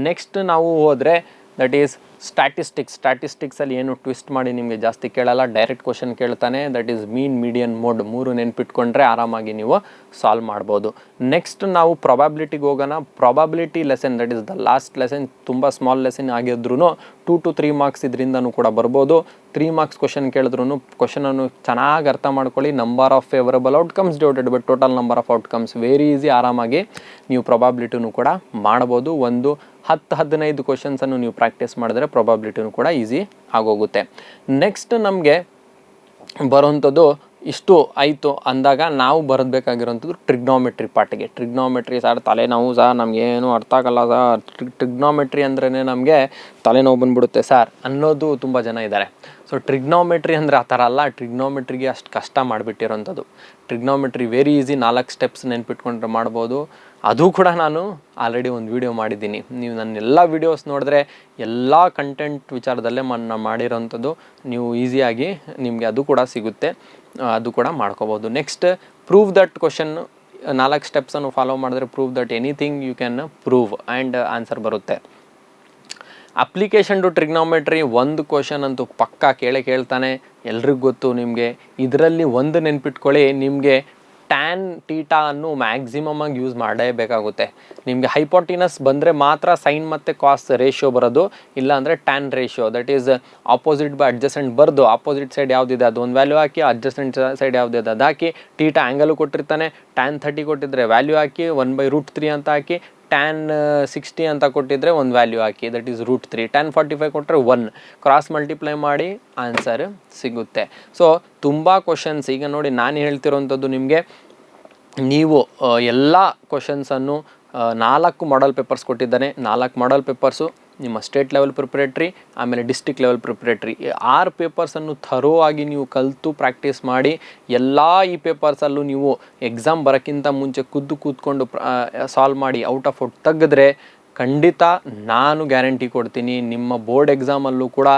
ನೆಕ್ಸ್ಟ್ ನಾವು ಹೋದರೆ ದಟ್ ಈಸ್ ಸ್ಟ್ಯಾಟಿಸ್ಟಿಕ್ಸಲ್ಲಿ ಏನು ಟ್ವಿಸ್ಟ್ ಮಾಡಿ ನಿಮಗೆ ಜಾಸ್ತಿ ಕೇಳಲ್ಲ, ಡೈರೆಕ್ಟ್ ಕ್ವಶನ್ ಕೇಳ್ತಾನೆ. That is mean, median, mode 3 ನೆನ್ಪಿಟ್ಕೊಂಡ್ರೆ ಆರಾಮಾಗಿ ನೀವು ಸಾಲ್ವ್ ಮಾಡ್ಬೋದು. ನೆಕ್ಸ್ಟ್ ನಾವು ಪ್ರಾಬಬಿಲಿಟಿಗೆ ಹೋಗೋಣ. Probability lesson that is the last lesson. ತುಂಬ ಸ್ಮಾಲ್ ಲೆಸನ್ ಆಗಿದ್ರೂ 2 to 3 ಮಾರ್ಕ್ಸ್ ಇದರಿಂದನೂ ಕೂಡ ಬರ್ಬೋದು. 3 ಮಾರ್ಕ್ಸ್ ಕ್ವಶನ್ ಕೇಳಿದ್ರು ಕ್ವಶನನ್ನು ಚೆನ್ನಾಗಿ ಅರ್ಥ ಮಾಡ್ಕೊಳ್ಳಿ. Number of favourable outcomes divided by total number of outcomes, very easy. ಆರಾಮಾಗಿ ನೀವು ಪ್ರಾಬಬಿಲಿಟಿನೂ ಕೂಡ ಮಾಡ್ಬೋದು. ಒಂದು 10-15 ಕ್ವಶನ್ಸನ್ನು ನೀವು ಪ್ರಾಕ್ಟೀಸ್ ಮಾಡಿದ್ರೆ ಪ್ರಾಬಬಿಲಿಟಿನೂ ಕೂಡ ಈಸಿ ಆಗೋಗುತ್ತೆ. ನೆಕ್ಸ್ಟ್ ನಮಗೆ ಬರೋವಂಥದ್ದು ಇಷ್ಟು ಆಯಿತು ಅಂದಾಗ ನಾವು ಬರಬೇಕಾಗಿರೋಂಥದ್ದು ಟ್ರಿಗ್ನೋಮೆಟ್ರಿ ಪಾರ್ಟಿಗೆ. ಟ್ರಿಗ್ನೋಮೆಟ್ರಿ ಸರ್ ತಲೆನೋವು ಸರ್, ನಮಗೇನು ಅರ್ಥ ಆಗಲ್ಲ ಸರ್, ಟ್ರಿಗ್ನೋಮೆಟ್ರಿ ಅಂದ್ರೇ ನಮಗೆ ತಲೆನೋವು ಬಂದ್ಬಿಡುತ್ತೆ ಸರ್ ಅನ್ನೋದು ತುಂಬ ಜನ ಇದ್ದಾರೆ. ಸೊ ಟ್ರಿಗ್ನೋಮೆಟ್ರಿ ಅಂದರೆ ಆ ಥರ ಅಲ್ಲ. ಟ್ರಿಗ್ನೋಮೆಟ್ರಿಗೆ ಅಷ್ಟು ಕಷ್ಟ ಮಾಡಿಬಿಟ್ಟಿರೋಂಥದ್ದು. ಟ್ರಿಗ್ನೋಮೆಟ್ರಿ ವೆರಿ ಈಸಿ, 4 ಸ್ಟೆಪ್ಸ್ ನೆನ್ಪಿಟ್ಕೊಂಡ್ರೆ ಮಾಡ್ಬೋದು. ಅದು ಕೂಡ ನಾನು ಆಲ್ರೆಡಿ ಒಂದು ವೀಡಿಯೋ ಮಾಡಿದ್ದೀನಿ. ನೀವು ನನ್ನ ಎಲ್ಲ ವೀಡಿಯೋಸ್ ನೋಡಿದ್ರೆ ಎಲ್ಲ ಕಂಟೆಂಟ್ ವಿಚಾರದಲ್ಲೇ ನಾನು ಮಾಡಿರೋಂಥದ್ದು. ನೀವು ಈಸಿಯಾಗಿ ನಿಮಗೆ ಅದು ಕೂಡ ಸಿಗುತ್ತೆ, ಅದು ಕೂಡ ಮಾಡ್ಕೋಬೋದು. Next, prove that question. 4 ಸ್ಟೆಪ್ಸನ್ನು ಫಾಲೋ ಮಾಡಿದ್ರೆ prove that anything you can prove and answer ಬರುತ್ತೆ. ಅಪ್ಲಿಕೇಶನ್ ಟು ಟ್ರಿಗ್ನೋಮೆಟ್ರಿ ಒಂದು ಕ್ವಶನ್ ಅಂತೂ ಪಕ್ಕಾ ಕೇಳ್ತಾನೆ, ಎಲ್ರಿಗೂ ಗೊತ್ತು ನಿಮಗೆ. ಇದರಲ್ಲಿ ಒಂದು ನೆನ್ಪಿಟ್ಕೊಳ್ಳಿ, ನಿಮಗೆ ಟ್ಯಾನ್ ಟೀಟಾ ಅನ್ನು ಮ್ಯಾಕ್ಸಿಮಮ್ ಆಗಿ ಯೂಸ್ ಮಾಡಲೇಬೇಕಾಗುತ್ತೆ. ನಿಮಗೆ ಹೈಪೋಟಿನಸ್ ಬಂದರೆ ಮಾತ್ರ ಸೈನ್ ಮತ್ತು ಕಾಸ್ ರೇಷಿಯೋ ಬರೋದು, ಇಲ್ಲಾಂದರೆ tan ratio, that is opposite by adjacent ಬರೆದು ಆಪೋಸಿಟ್ ಸೈಡ್ ಯಾವುದಿದೆ ಅದು ಒಂದು ವ್ಯಾಲ್ಯೂ ಹಾಕಿ, ಅಡ್ಜಸೆಂಟ್ ಸೈಡ್ ಯಾವುದಿದೆ ಅದು ಹಾಕಿ, ಟೀಟಾ ಆ್ಯಂಗಲು ಕೊಟ್ಟಿರ್ತಾನೆ, ಟ್ಯಾನ್ 30 ಕೊಟ್ಟಿದ್ರೆ ವ್ಯಾಲ್ಯೂ ಹಾಕಿ 1/√3 ಅಂತ ಹಾಕಿ, ಟ್ಯಾನ್ 60 ಅಂತ ಕೊಟ್ಟಿದ್ರೆ ಒಂದು value hockey, that is √3. Tan 45 ಕೊಟ್ಟರೆ 1 ಕ್ರಾಸ್ ಮಲ್ಟಿಪ್ಲೈ ಮಾಡಿ ಆನ್ಸರ್ ಸಿಗುತ್ತೆ. ಸೊ ತುಂಬ ಕ್ವಶನ್ಸ್ ಈಗ ನೋಡಿ, ನಾನು ಹೇಳ್ತಿರೋಂಥದ್ದು ನಿಮಗೆ, ನೀವು ಎಲ್ಲ ಕ್ವಶನ್ಸನ್ನು 4 ಮಾಡಲ್ ಪೇಪರ್ಸ್ ಕೊಟ್ಟಿದ್ದಾನೆ. 4 ಮಾಡಲ್ ಪೇಪರ್ಸು ನಿಮ್ಮ ಸ್ಟೇಟ್ ಲೆವೆಲ್ ಪ್ರಿಪ್ರೇಟ್ರಿ, ಆಮೇಲೆ ಡಿಸ್ಟ್ರಿಕ್ಟ್ ಲೆವೆಲ್ ಪ್ರಿಪ್ರೇಟ್ರಿ, 6 ಪೇಪರ್ಸನ್ನು ಥರೋ ಆಗಿ ನೀವು ಕಲಿತು ಪ್ರಾಕ್ಟೀಸ್ ಮಾಡಿ, ಎಲ್ಲ ಈ ಪೇಪರ್ಸಲ್ಲೂ ನೀವು ಎಕ್ಸಾಮ್ ಬರೋಕ್ಕಿಂತ ಮುಂಚೆ ಕೂತ್ಕೊಂಡು ಸಾಲ್ವ್ ಮಾಡಿ ಔಟ್ ಆಫ್ ಔಟ್ ತೆಗೆದ್ರೆ ಖಂಡಿತ ನಾನು ಗ್ಯಾರಂಟಿ ಕೊಡ್ತೀನಿ, ನಿಮ್ಮ ಬೋರ್ಡ್ ಎಕ್ಸಾಮಲ್ಲೂ ಕೂಡ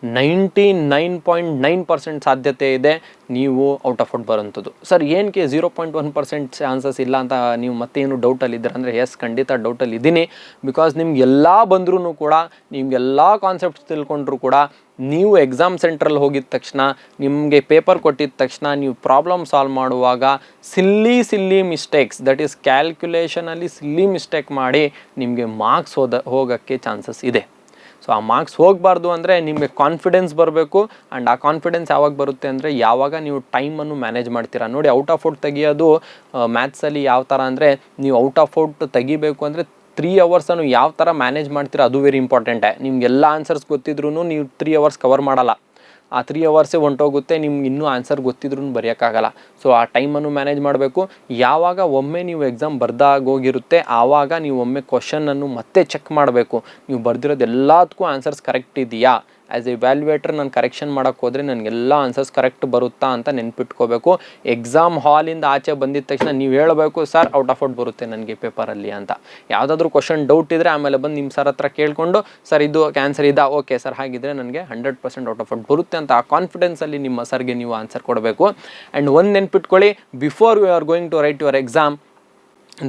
99.9% ಸಾಧ್ಯತೆ ಇದೆ ನೀವು ಔಟ್ ಆಫ್ ಔಟ್ ಬರೋಂಥದ್ದು. ಸರ್ ಏನಕ್ಕೆ 0.1% ಚಾನ್ಸಸ್ ಇಲ್ಲ ಅಂತ ನೀವು ಮತ್ತೇನು ಡೌಟಲ್ಲಿದ್ದೀರ ಅಂದರೆ, ಎಸ್ ಖಂಡಿತ ಡೌಟಲ್ಲಿ ಇದ್ದೀನಿ. ಬಿಕಾಸ್ ನಿಮ್ಗೆಲ್ಲ ಬಂದ್ರೂ ಕೂಡ, ನಿಮಗೆಲ್ಲ ಕಾನ್ಸೆಪ್ಟ್ಸ್ ತಿಳ್ಕೊಂಡ್ರು ಕೂಡ, ನೀವು ಎಕ್ಸಾಮ್ ಸೆಂಟ್ರಲ್ಲಿ ಹೋಗಿದ ತಕ್ಷಣ, ನಿಮಗೆ ಪೇಪರ್ ಕೊಟ್ಟಿದ ತಕ್ಷಣ, ನೀವು ಪ್ರಾಬ್ಲಮ್ ಸಾಲ್ವ್ ಮಾಡುವಾಗ ಸಿಲ್ಲಿ ಮಿಸ್ಟೇಕ್ಸ್, ದಟ್ ಈಸ್ ಕ್ಯಾಲ್ಕುಲೇಷನಲ್ಲಿ ಸಿಲ್ಲಿ ಮಿಸ್ಟೇಕ್ ಮಾಡಿ ನಿಮಗೆ ಮಾರ್ಕ್ಸ್ ಹೋಗೋಕ್ಕೆ ಚಾನ್ಸಸ್ ಇದೆ. ಸೊ ಆ ಮಾರ್ಕ್ಸ್ ಹೋಗಬಾರ್ದು ಅಂದರೆ ನಿಮಗೆ ಕಾನ್ಫಿಡೆನ್ಸ್ ಬರಬೇಕು. ಆ್ಯಂಡ್ ಆ ಕಾನ್ಫಿಡೆನ್ಸ್ ಯಾವಾಗ ಬರುತ್ತೆ ಅಂದರೆ, ಯಾವಾಗ ನೀವು ಟೈಮನ್ನು ಮ್ಯಾನೇಜ್ ಮಾಡ್ತೀರಾ. ನೋಡಿ, ಔಟ್ ಆಫ್ ಔಟ್ ತೆಗಿಯೋದು ಮ್ಯಾಥ್ಸಲ್ಲಿ ಯಾವ ಥರ ಅಂದರೆ, ನೀವು ಔಟ್ ಆಫ್ ಔಟ್ ತೆಗಿಬೇಕು ಅಂದರೆ 3 ಅವರ್ಸನ್ನು ಯಾವ ಥರ ಮ್ಯಾನೇಜ್ ಮಾಡ್ತೀರಾ ಅದು ವೆರಿ ಇಂಪಾರ್ಟೆಂಟೇ. ನಿಮಗೆಲ್ಲ ಆನ್ಸರ್ಸ್ ಗೊತ್ತಿದ್ರೂ ನೀವು 3 ಅವರ್ಸ್ ಕವರ್ ಮಾಡಲ್ಲ. ಆ 3 ಅವರ್ಸೇ ಹೊಂಟೋಗುತ್ತೆ, ನಿಮ್ಗೆ ಇನ್ನೂ ಆನ್ಸರ್ ಗೊತ್ತಿದ್ರೂ ಬರೆಯೋಕ್ಕಾಗಲ್ಲ. ಸೊ ಆ ಟೈಮನ್ನು ಮ್ಯಾನೇಜ್ ಮಾಡಬೇಕು. ಯಾವಾಗ ಒಮ್ಮೆ ನೀವು ಎಕ್ಸಾಮ್ ಬರ್ದಾಗೋಗಿರುತ್ತೆ, ಆವಾಗ ನೀವು ಒಮ್ಮೆ ಕ್ವಶನನ್ನು ಮತ್ತೆ ಚೆಕ್ ಮಾಡಬೇಕು. ನೀವು ಬರೆದಿರೋದು ಎಲ್ಲದಕ್ಕೂ ಆನ್ಸರ್ಸ್ ಕರೆಕ್ಟ್ ಇದೆಯಾ. ಆ್ಯಸ್ ಎ ವ್ಯಾಲ್ಯೂಯೇಟರ್ ನಾನು ಕರೆಕ್ಷನ್ ಮಾಡೋಕ್ಕೆ ಹೋದರೆ ನನಗೆಲ್ಲ ಆನ್ಸರ್ಸ್ ಕರೆಕ್ಟ್ ಬರುತ್ತಾ ಅಂತ ನೆನ್ಪಿಟ್ಕೋಬೇಕು. ಎಕ್ಸಾಮ್ ಹಾಲಿಂದ ಆಚೆ ಬಂದಿದ್ದ ತಕ್ಷಣ ನೀವು ಹೇಳಬೇಕು, ಸರ್ ಔಟ್ ಆಫ್ ಔಟ್ ಬರುತ್ತೆ ನನಗೆ ಪೇಪರಲ್ಲಿ ಅಂತ. ಯಾವುದಾದ್ರೂ ಕ್ವಶನ್ ಡೌಟ್ ಇದ್ದರೆ ಆಮೇಲೆ ಬಂದು ನಿಮ್ಮ ಸರ್ ಹತ್ರ ಕೇಳಿಕೊಂಡು, ಸರ್ ಇದು ಆನ್ಸರ್ ಇದಾ, ಓಕೆ ಸರ್ ಹಾಗಿದ್ರೆ ನನಗೆ 100% ಔಟ್ ಆಫ್ ಔಟ್ ಬರುತ್ತೆ ಅಂತ ಆ ಕಾನ್ಫಿಡೆನ್ಸಲ್ಲಿ ನಿಮ್ಮ ಸರ್ಗೆ ನೀವು ಆನ್ಸರ್ ಕೊಡಬೇಕು. ಆ್ಯಂಡ್ ಒಂದು ನೆನ್ಪಿಟ್ಕೊಳ್ಳಿ, before you are going to write your exam,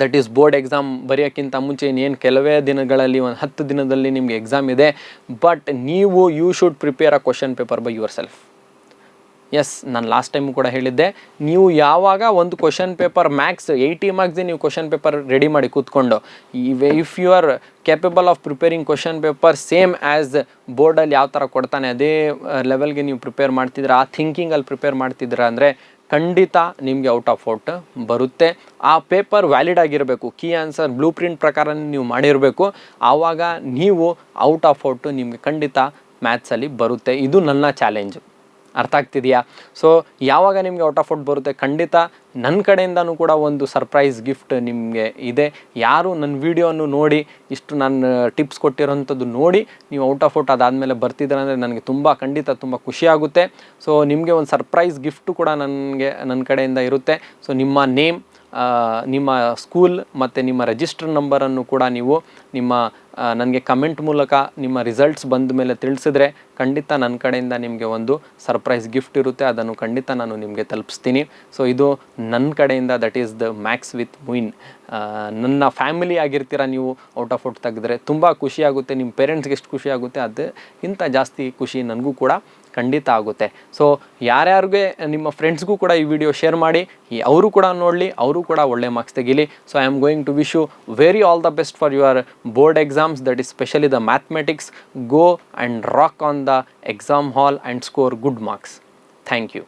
that is board exam ಬರೆಯೋಕ್ಕಿಂತ ಮುಂಚೆ ಇನ್ನೇನು ಕೆಲವೇ ದಿನಗಳಲ್ಲಿ, ಒಂದು 10 ದಿನದಲ್ಲಿ ನಿಮಗೆ ಎಕ್ಸಾಮ್ ಇದೆ. But you should prepare a question paper by yourself. Yes, ನಾನು ಲಾಸ್ಟ್ ಟೈಮು ಕೂಡ ಹೇಳಿದ್ದೆ, ನೀವು ಯಾವಾಗ ಒಂದು ಕ್ವಶನ್ ಪೇಪರ್ ಮ್ಯಾಕ್ಸ್ 80 ಮಾರ್ಕ್ಸ್ಗೆ ನೀವು ಕ್ವಶನ್ ಪೇಪರ್ ರೆಡಿ ಮಾಡಿ ಕೂತ್ಕೊಂಡು, if you are capable of preparing question paper same as ಬೋರ್ಡಲ್ಲಿ ಯಾವ ಥರ ಕೊಡ್ತಾನೆ ಅದೇ ಲೆವೆಲ್ಗೆ ನೀವು ಪ್ರಿಪೇರ್ ಮಾಡ್ತಿದ್ದೀರಾ, ಆ ಥಿಂಕಿಂಗಲ್ಲಿ ಪ್ರಿಪೇರ್ ಮಾಡ್ತಿದ್ದೀರಾ ಅಂದರೆ ಖಂಡಿತ ನಿಮಗೆ ಔಟ್ ಆಫ್ ಔಟ್ ಬರುತ್ತೆ. ಆ ಪೇಪರ್ ವ್ಯಾಲಿಡ್ ಆಗಿರಬೇಕು, ಕೀ ಆನ್ಸರ್ ಬ್ಲೂ ಪ್ರಿಂಟ್ ಪ್ರಕಾರ ನೀವು ಮಾಡಿರಬೇಕು. ಆವಾಗ ನೀವು ಔಟ್ ಆಫ್ ಔಟು ನಿಮಗೆ ಖಂಡಿತ ಮ್ಯಾಥ್ಸಲ್ಲಿ ಬರುತ್ತೆ. ಇದು ನನ್ನ ಚಾಲೆಂಜು. ಅರ್ಥ ಆಗ್ತಿದೆಯಾ? ಸೊ ಯಾವಾಗ ನಿಮಗೆ ಔಟ್ ಆಫ್ ಔಟ್ ಬರುತ್ತೆ, ಖಂಡಿತ ನನ್ನ ಕಡೆಯಿಂದನೂ ಕೂಡ ಒಂದು ಸರ್ಪ್ರೈಸ್ ಗಿಫ್ಟ್ ನಿಮಗೆ ಇದೆ. ಯಾರು ನನ್ನ ವೀಡಿಯೋವನ್ನು ನೋಡಿ ಇಷ್ಟು ನಾನು ಟಿಪ್ಸ್ ಕೊಟ್ಟಿರೋಂಥದ್ದು ನೋಡಿ ನೀವು ಔಟ್ ಆಫ್ ಔಟ್ ಅದಾದಮೇಲೆ ಬರ್ತಿದ್ದಾರೆ ಅಂದರೆ ನನಗೆ ಖಂಡಿತ ತುಂಬ ಖುಷಿಯಾಗುತ್ತೆ. ಸೊ ನಿಮಗೆ ಒಂದು ಸರ್ಪ್ರೈಸ್ ಗಿಫ್ಟು ಕೂಡ ನನ್ನ ಕಡೆಯಿಂದ ಇರುತ್ತೆ. ಸೊ ನಿಮ್ಮ ನೇಮ್, ನಿಮ್ಮ ಸ್ಕೂಲ್ ಮತ್ತು ನಿಮ್ಮ ರಿಜಿಸ್ಟರ್ ನಂಬರನ್ನು ಕೂಡ ನೀವು ನನಗೆ ಕಮೆಂಟ್ ಮೂಲಕ ನಿಮ್ಮ ರಿಸಲ್ಟ್ಸ್ ಬಂದ ಮೇಲೆ ತಿಳಿಸಿದ್ರೆ ಖಂಡಿತ ನನ್ನ ಕಡೆಯಿಂದ ನಿಮಗೆ ಒಂದು ಸರ್ಪ್ರೈಸ್ ಗಿಫ್ಟ್ ಇರುತ್ತೆ. ಅದನ್ನು ಖಂಡಿತ ನಾನು ನಿಮಗೆ ತಲುಪಿಸ್ತೀನಿ. ಸೊ ಇದು ನನ್ನ ಕಡೆಯಿಂದ, that is the maths with Muin. ನನ್ನ ಫ್ಯಾಮಿಲಿ ಆಗಿರ್ತೀರ ನೀವು ಔಟ್ ಆಫ್ ಔಟ್ ತೆಗೆದ್ರೆ ತುಂಬ ಖುಷಿಯಾಗುತ್ತೆ. ನಿಮ್ಮ ಪೇರೆಂಟ್ಸ್ಗೆ ಎಷ್ಟು ಖುಷಿ ಆಗುತ್ತೆ ಅದಕ್ಕಿಂತ ಜಾಸ್ತಿ ಖುಷಿ ನನಗೂ ಕೂಡ ಖಂಡಿತ ಆಗುತ್ತೆ. ಸೊ ಯಾರ್ಯಾರಿಗೆ ನಿಮ್ಮ ಫ್ರೆಂಡ್ಸ್ಗೂ ಕೂಡ ಈ ವಿಡಿಯೋ ಶೇರ್ ಮಾಡಿ, ಅವರು ಕೂಡ ನೋಡಲಿ, ಅವರು ಕೂಡ ಒಳ್ಳೆ ಮಾರ್ಕ್ಸ್ ತೆಗೀಲಿ. So I am going to wish you very all the best for your board exams, that is specially the mathematics. Go and rock on the exam hall and score good marks. Thank you.